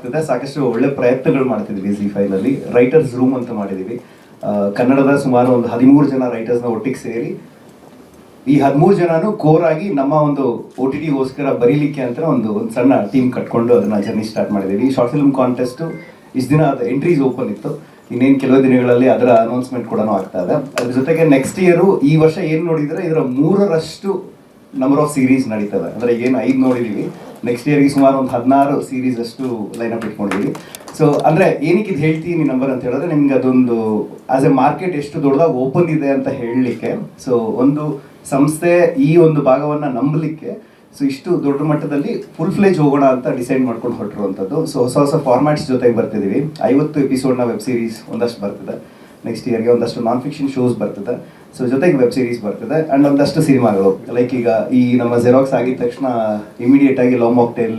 ಸಾಕಷ್ಟು ಒಳ್ಳೆ ಪ್ರಯತ್ನಗಳು ಮಾಡ್ತಿದ್ವಿ ZEE5 ನಲ್ಲಿ. ರೈಟರ್ಸ್ ರೂಮ್ ಅಂತ ಮಾಡಿದೀವಿ. ಕನ್ನಡದ ಸುಮಾರು ಒಂದು 13 ಜನ ರೈಟರ್ಸ್ ನ ಒಟ್ಟಿಗೆ ಸೇರಿ ಈ 13 ಜನನು ಕೋರ್ ಆಗಿ ನಮ್ಮ ಒಂದು OTT ಗೋಸ್ಕರ ಬರೀಲಿಕ್ಕೆ ಅಂತ ಒಂದು ಸಣ್ಣ ಟೀಮ್ ಕಟ್ಕೊಂಡು ಅದನ್ನ ಜರ್ನಿ ಸ್ಟಾರ್ಟ್ ಮಾಡಿದೀವಿ. ಶಾರ್ಟ್ ಫಿಲ್ಮ್ ಕಾಂಟೆಸ್ಟ್ ಇಷ್ಟು ದಿನ ಅದು ಎಂಟ್ರೀಸ್ ಓಪನ್ ಇತ್ತು. ಇನ್ನೇನು ಕೆಲವು ದಿನಗಳಲ್ಲಿ ಅದರ ಅನೌನ್ಸ್ಮೆಂಟ್ ಕೂಡ ಆಗ್ತಾ ಇದೆ. ಅದ್ರ ಜೊತೆಗೆ ನೆಕ್ಸ್ಟ್ ಇಯರ್ ಈ ವರ್ಷ ಏನ್ ನೋಡಿದ್ರೆ ಇದರ 3ರಷ್ಟು ನಂಬರ್ ಆಫ್ ಸೀರೀಸ್ ನಡೀತದೆ. ಅಂದ್ರೆ ಏನು 5 ನೋಡಿದೀವಿ, ನೆಕ್ಸ್ಟ್ ಇಯರ್ಗೆ ಸುಮಾರು ಒಂದು 16 ಸೀರೀಸ್ ಅಷ್ಟು ಲೈನಪ್ ಇಟ್ಕೊಂಡಿದ್ದೀವಿ. ಸೊ ಅಂದ್ರೆ ಏನಕ್ಕೆ ಇದು ಹೇಳ್ತೀನಿ ನಂಬರ್ ಅಂತ ಹೇಳಿದ್ರೆ ನಿಮ್ಗೆ ಅದೊಂದು ಆಸ್ ಎ ಮಾರ್ಕೆಟ್ ಎಷ್ಟು ದೊಡ್ಡದಾಗಿ ಓಪನ್ ಇದೆ ಅಂತ ಹೇಳಲಿಕ್ಕೆ. ಸೊ ಒಂದು ಸಂಸ್ಥೆ ಈ ಒಂದು ಭಾಗವನ್ನ ನಂಬಲಿಕ್ಕೆ ಸೊ ಇಷ್ಟು ದೊಡ್ಡ ಮಟ್ಟದಲ್ಲಿ ಫುಲ್ ಫ್ಲೇಜ್ ಹೋಗೋಣ ಅಂತ ಡಿಸೈಡ್ ಮಾಡ್ಕೊಂಡು ಹೊರಟಿರುವಂಥದ್ದು. ಸೊ ಹೊಸ ಫಾರ್ಮ್ಯಾಟ್ಸ್ ಜೊತೆಗೆ ಬರ್ತಿದ್ದೀವಿ. 50 ಎಪಿಸೋಡ್ನ ವೆಬ್ ಸೀರೀಸ್ ಒಂದಷ್ಟು ಬರ್ತಿದೆ. ನೆಕ್ಸ್ಟ್ ಇಯರ್ಗೆ ಒಂದಷ್ಟು ನಾನ್ ಫಿಕ್ಷನ್ ಶೋಸ್ ಬರ್ತಿದೆ. ಸೊ ಜೊತೆಗೆ ವೆಬ್ ಸೀರೀಸ್ ಬರ್ತಿದೆ ಅಂಡ್ ಒಂದಷ್ಟು ಸಿನಿಮಾಗಳು ಲೈಕ್ ಈಗ ಈ ನಮ್ಮ ಜೆರಾಕ್ಸ್ ಆಗಿದ ತಕ್ಷಣ ಇಮಿಡಿಯೇಟ್ ಆಗಿ ಲವ್ ಮಾಕ್ಟೇಲ್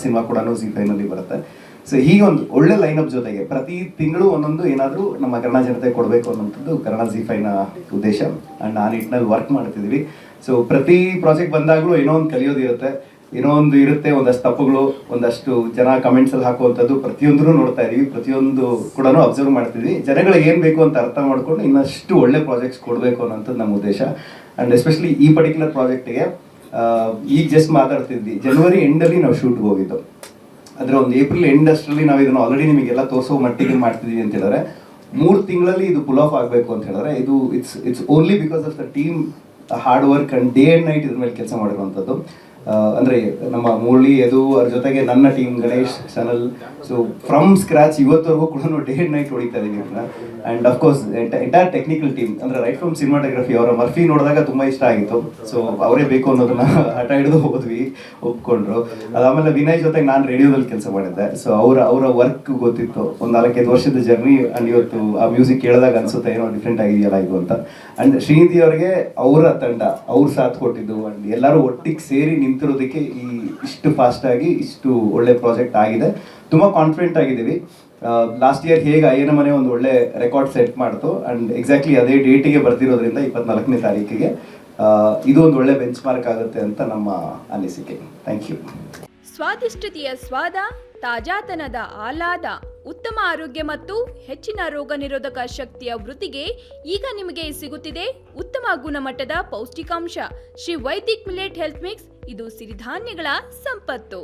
ಸಿನಿಮಾ ಕೂಡ ZEE5 ನಲ್ಲಿ ಬರುತ್ತೆ. ಸೊ ಹೀಗೆ ಒಂದು ಒಳ್ಳೆ ಲೈನಪ್ ಜೊತೆಗೆ ಪ್ರತಿ ತಿಂಗಳು ಒಂದೊಂದು ಏನಾದರೂ ನಮ್ಮ ಕನ್ನಡ ಜನತೆ ಕೊಡಬೇಕು ಅನ್ನೋಂಥದ್ದು ಕನ್ನಡ ZEE5 ನ ಉದ್ದೇಶ ಅಂಡ್ ಆ ನಿಟ್ಟಿನಲ್ಲಿ ವರ್ಕ್ ಮಾಡ್ತಿದ್ದೀವಿ. ಸೊ ಪ್ರತಿ ಪ್ರಾಜೆಕ್ಟ್ ಬಂದಾಗಲೂ ಏನೋ ಒಂದು ಕಲಿಯೋದಿರುತ್ತೆ, ಏನೋ ಒಂದು ಇರುತ್ತೆ, ಒಂದಷ್ಟು ತಪ್ಪುಗಳು, ಒಂದಷ್ಟು ಜನ ಕಮೆಂಟ್ಸ್ ಅಲ್ಲಿ ಹಾಕುವಂಥದ್ದು ಪ್ರತಿಯೊಂದನ್ನು ನೋಡ್ತಾ ಇದೀವಿ, ಪ್ರತಿಯೊಂದು ಕೂಡ ಅಬ್ಸರ್ವ್ ಮಾಡ್ತಿದ್ವಿ. ಜನಗಳಿಗೆ ಏನ್ ಬೇಕು ಅಂತ ಅರ್ಥ ಮಾಡ್ಕೊಂಡು ಇನ್ನಷ್ಟು ಒಳ್ಳೆ ಪ್ರಾಜೆಕ್ಟ್ಸ್ ಕೊಡಬೇಕು ಅನ್ನೋಂಥದ್ದು ನಮ್ಮ ಉದ್ದೇಶ. ಅಂಡ್ ಎಸ್ಪೆಷಲಿ ಈ ಪರ್ಟಿಕ್ಯುಲರ್ ಪ್ರಾಜೆಕ್ಟ್ಗೆ ಈಗ ಜಸ್ಟ್ ಮಾತಾಡ್ತಿದ್ವಿ, ಜನವರಿ ಎಂಡಲ್ಲಿ ನಾವು ಶೂಟ್ಗೆ ಹೋಗಿದ್ದು. ಅಂದ್ರೆ ಒಂದು ಏಪ್ರಿಲ್ ಎಂಡ್ ಅಷ್ಟರಲ್ಲಿ ನಾವು ಇದನ್ನು ಆಲ್ರೆಡಿ ನಿಮಗೆಲ್ಲ ತೋರಿಸೋ ಮಟ್ಟಿಗೆ ಮಾಡ್ತಿದ್ವಿ ಅಂತ ಹೇಳಿದ್ರೆ 3 ತಿಂಗಳಲ್ಲಿ ಇದು ಪುಲ್ ಆಫ್ ಆಗಬೇಕು ಅಂತ ಹೇಳಿದ್ರೆ ಇದು it's only because of the team hard work and day and night ಇದ್ರ ಮೇಲೆ ಕೆಲಸ ಮಾಡಿರುವಂಥದ್ದು. ಅಂದ್ರೆ ನಮ್ಮ ಮುರಳಿ ಅದು ಅದ್ರ ಜೊತೆಗೆ ನನ್ನ ಟೀಮ್ ಗಣೇಶ್ ಸನಲ್. ಸೊ ಫ್ರಮ್ ಸ್ಕ್ರಾಚ್ ಇವತ್ತವರೆಗೂ ಕೂಡ ಡೇ ಅಂಡ್ ನೈಟ್ ಹೊಡಿತಾ ಇದೀವಿ and of course entire technical team ಅಂದ್ರೆ ರೈಟ್ ಫ್ರಮ್ ಸಿನಿಮಾಟೋಗ್ರಫಿ. ಅವರ ಮರ್ಫಿ ನೋಡಿದಾಗ ತುಂಬಾ ಇಷ್ಟ ಆಗಿತ್ತು. ಸೊ ಅವರೇ ಬೇಕು ಅನ್ನೋದನ್ನ ಹಠ ಹಿಡಿದು ಹೋದ್ವಿ, ಒಪ್ಕೊಂಡ್ರು. ಅದಾದ್ಮೇಲೆ ವಿನಯ್ ಜೊತೆಗೆ ನಾನು ರೇಡಿಯೋದಲ್ಲಿ ಕೆಲಸ ಮಾಡಿದ್ದೆ. ಸೊ ಅವರ ವರ್ಕ್ ಗೊತ್ತಿತ್ತು, ಒಂದು 4-5 ವರ್ಷದ ಜರ್ನಿ. ಅಂಡ್ ಇವತ್ತು ಆ ಮ್ಯೂಸಿಕ್ ಕೇಳಿದಾಗ ಅನ್ಸುತ್ತೆ ಏನೋ ಡಿಫ್ರೆಂಟ್ ಆಗಿದೆಯಲ್ಲ ಇದು ಅಂತ. ಅಂಡ್ ಶ್ರೀನಿಧಿ ಅವರಿಗೆ ಅವರ ತಂಡ ಅವ್ರು ಸಾಥ್ ಕೊಟ್ಟಿದ್ದು ಅಂಡ್ ಎಲ್ಲರೂ ಒಟ್ಟಿಗೆ ಸೇರಿ ನಿಂತಿರೋದಕ್ಕೆ ಈ ಇಷ್ಟು ಫಾಸ್ಟ್ ಆಗಿ ಇಷ್ಟು ಒಳ್ಳೆ ಪ್ರಾಜೆಕ್ಟ್ ಆಗಿದೆ. ತುಂಬಾ ಕಾನ್ಫಿಡೆಂಟ್ ಆಗಿದ್ದೀವಿ. ಲಾಸ್ಟ್ ಇಯರ್ ಹೇಗೆ ಅಯ್ಯನ ಮನೆ ಒಂದು ಒಳ್ಳೆ ರೆಕಾರ್ಡ್ ಸೆಟ್ ಮಾಡ್ತು ಅಂಡ್ ಎಕ್ಸಾಕ್ಟ್ಲಿ ಅದೇ ಡೇಟಿಗೆ ಬರ್ತಿರೋದ್ರಿಂದ 24ನೇ ತಾರೀಕಿಗೆ ಇದು ಒಂದು ಒಳ್ಳೆ ಬೆಂಚ್ ಮಾರ್ಕ್ ಆಗುತ್ತೆ ಅಂತ ನಮ್ಮ ಅನಿಸಿಕೆ. Thank you. ಸ್ವಾದಿಷ್ಟತೆಯ ಸ್ವಾದ, ತಾಜಾತನದ ಆಹ್ಲಾದ, ಉತ್ತಮ ಆರೋಗ್ಯ ಮತ್ತು ಹೆಚ್ಚಿನ ರೋಗ ನಿರೋಧಕ ಶಕ್ತಿಯ ವೃದ್ಧಿಗೆ ಈಗ ನಿಮಗೆ ಸಿಗುತ್ತಿದೆ ಉತ್ತಮ ಗುಣಮಟ್ಟದ ಪೌಷ್ಟಿಕಾಂಶ Shri Vaidik millet health mix. ಇದು ಸಿರಿಧಾನ್ಯಗಳ ಸಂಪತ್ತು.